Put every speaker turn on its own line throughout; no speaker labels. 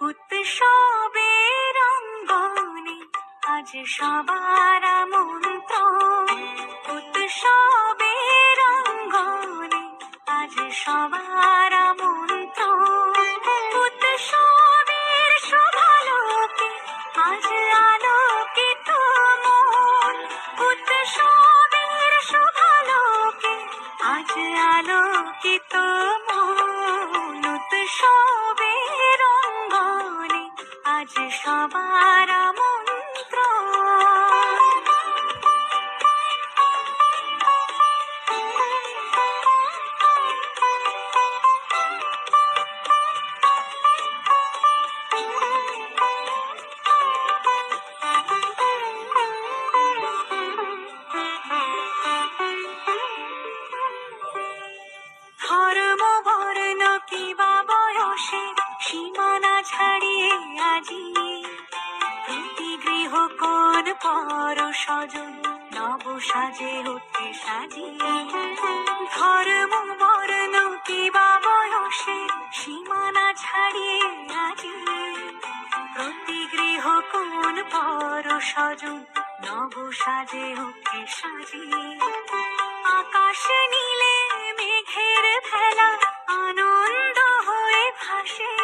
উৎসবের অঙ্গনে আজ সবার আমন্ত্রণ, উৎসবের অঙ্গনে আজ সবার আমন্ত্রণ, উৎসবের শোভালোকে আজ আলোকিত মন, উৎসবের শোভালোকে আজ আলোকিত মন, উৎসবের অঙ্গনে আজ সবার আমন্ত্রণ। ধর্ম বর্ণ কিবা বয়সে সীমানা ছাড়িয়ে আজি প্রতি গৃহ কোন পর স্বজন নব সাজে হতে সাজিয়ে, ধর্ম বর্ণ কিবা বয়সে সীমানা ছাড়িয়ে আজি প্রতি গৃহ কোন পর স্বজন নব সাজে হতে সাজিয়ে, আকাশ নীলে মেঘের ভেলা আনন্দ হয়ে ভাসে,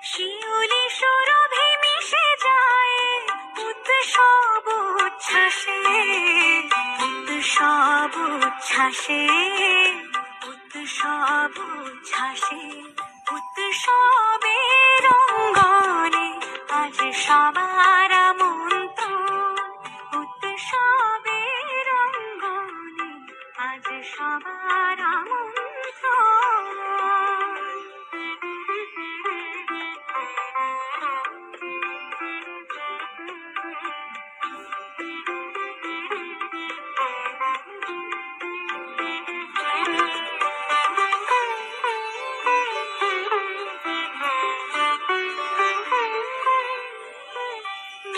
শিউলি সুরভি মিশে যায় উৎসব উচ্ছ্বাসে, উৎসব উচ্ছ্বাসে, উৎসব উচ্ছ্বাসে, উৎসবের অঙ্গনে আজ সবার আমন্ত্রণ, উৎসবের অঙ্গনে আজ সবার আমন্ত্রণ।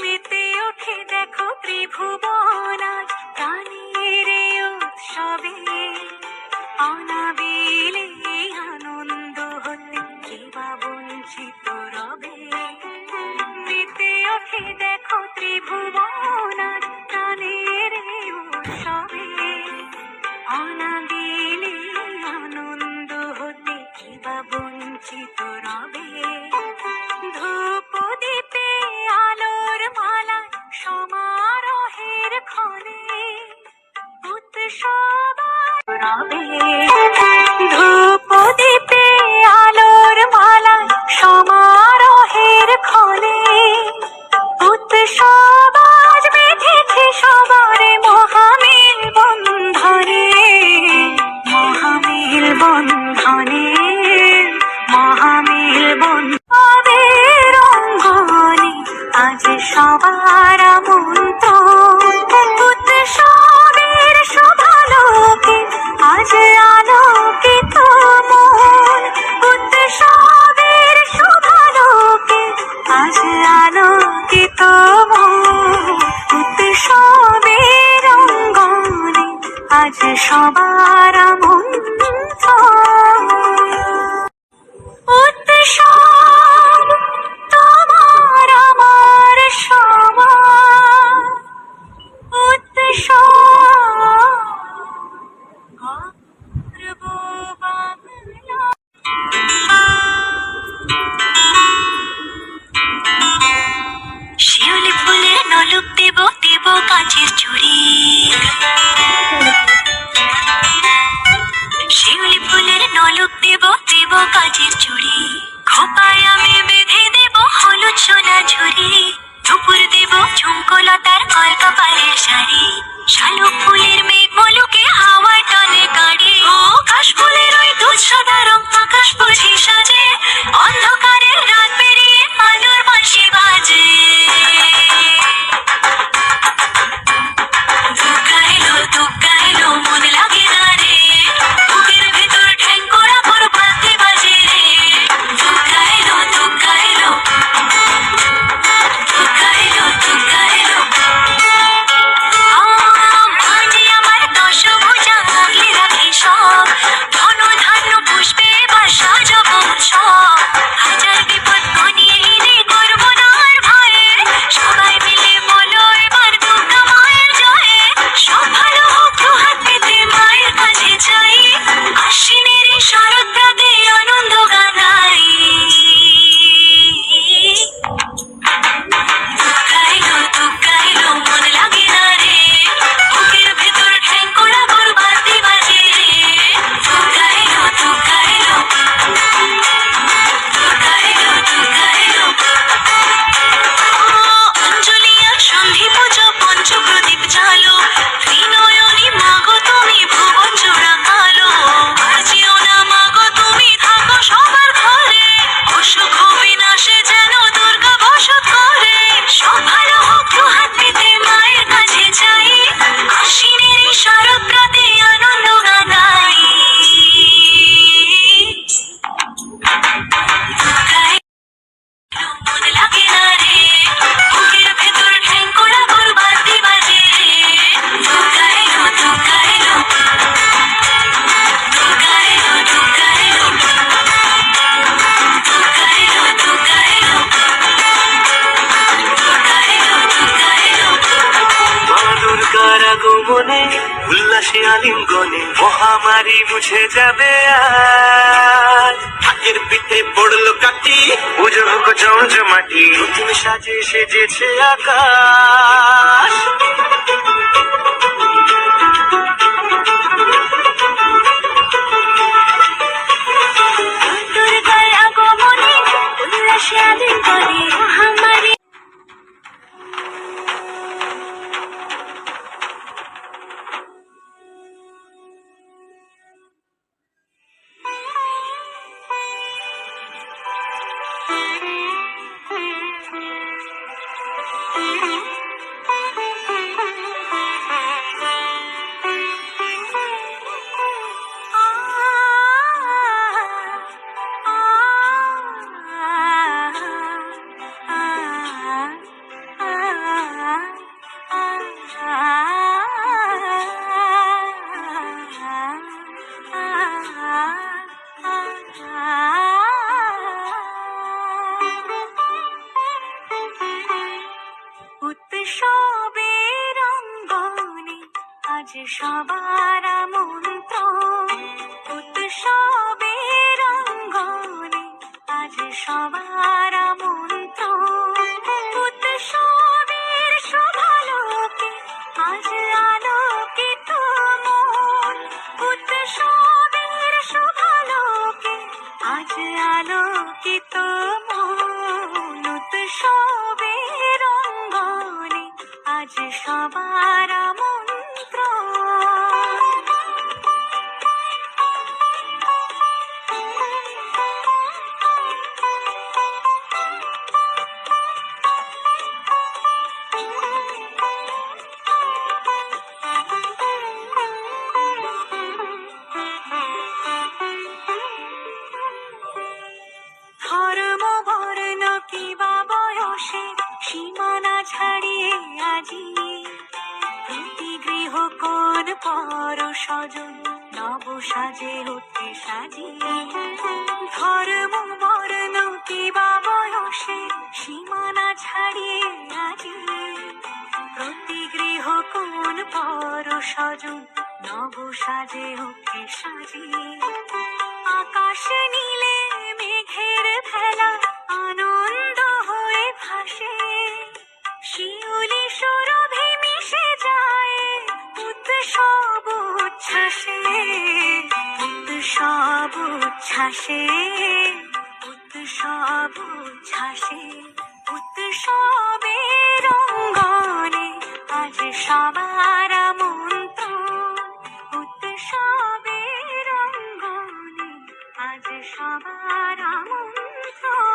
মেতে ওঠে দেখো ত্রিভুবন আজ প্রাণের উৎসবে, অনাবিলে আনন্দ হতে কিবা বঞ্চিত রবে, মেতে ওঠে দেখো ত্রিভুবন আজ প্রাণের উৎসবে, অনাবিলে আনন্দ হতে কিবা বঞ্চিত রবে, ধূপ দীপে আলোর মালা সমারোহের ক্ষণে উৎসব রবে, ধূপ দীপে আলোর মালা সমারোহের ক্ষণে উৎসব আজ বেঁধেছে সবার মহামেল বন্ধনে, মহামেল বন্ধনে, মহামেল বন্ধনের অঙ্গনে আজ সবার আমন্ত্রণ, উৎসবের শোভালোকে আজ আলোকিত মন, উৎসবের শোভালোকে আজ আলোকিত মন, উৎসবের অঙ্গনে আজ সবার আমন্ত্রণ। উৎসব তোমার আমার সবার
উল্লাসে আলিঙ্গনে মহামারী মুছে যাবে আর ঢাকের পিঠে পড়লো কাটি পুজো হোক জমজমাটি নতুন সাজে সেজেছে আকাশ।
দুর্গার আগমনে উল্লাসে আলিঙ্গনে মহামারী উৎসবের অঙ্গনে আজ সবার আমন্ত্রণ। উৎসবের অঙ্গনে আজ সবার আমন্ত্রণ। উৎসবের শোভালোকে আজ আলোকিত মন। উৎসবের শোভালোকে আজ আলোকিত মন। উৎসবের অঙ্গনে আজ সবার আমন্ত্রণ। ধর্ম বর্ণ কিবা বয়সে সীমানা ছাড়িয়ে আজি প্রতি গৃহ কোন পর স্বজন নব সাজে হতে সাজিয়ে। ধর্ম বর্ণ কিবা বয়সে সীমানা ছাড়িয়ে আজি প্রতি গৃহ কোন পর স্বজন নব সাজে হতে সাজিয়ে। আকাশ নীলে মেঘের ভেলা আনন্দ হয়ে ভাসে। শিউলি সুরভি মিশে যায় উৎসব উচ্ছ্বাসে। উৎসব উচ্ছ্বাসে। উৎসব উচ্ছ্বাসে। উৎসবের অঙ্গনে আজ সবার আমন্ত্রণ। উৎসবের অঙ্গনে আজ সবার আমন্ত্রণ।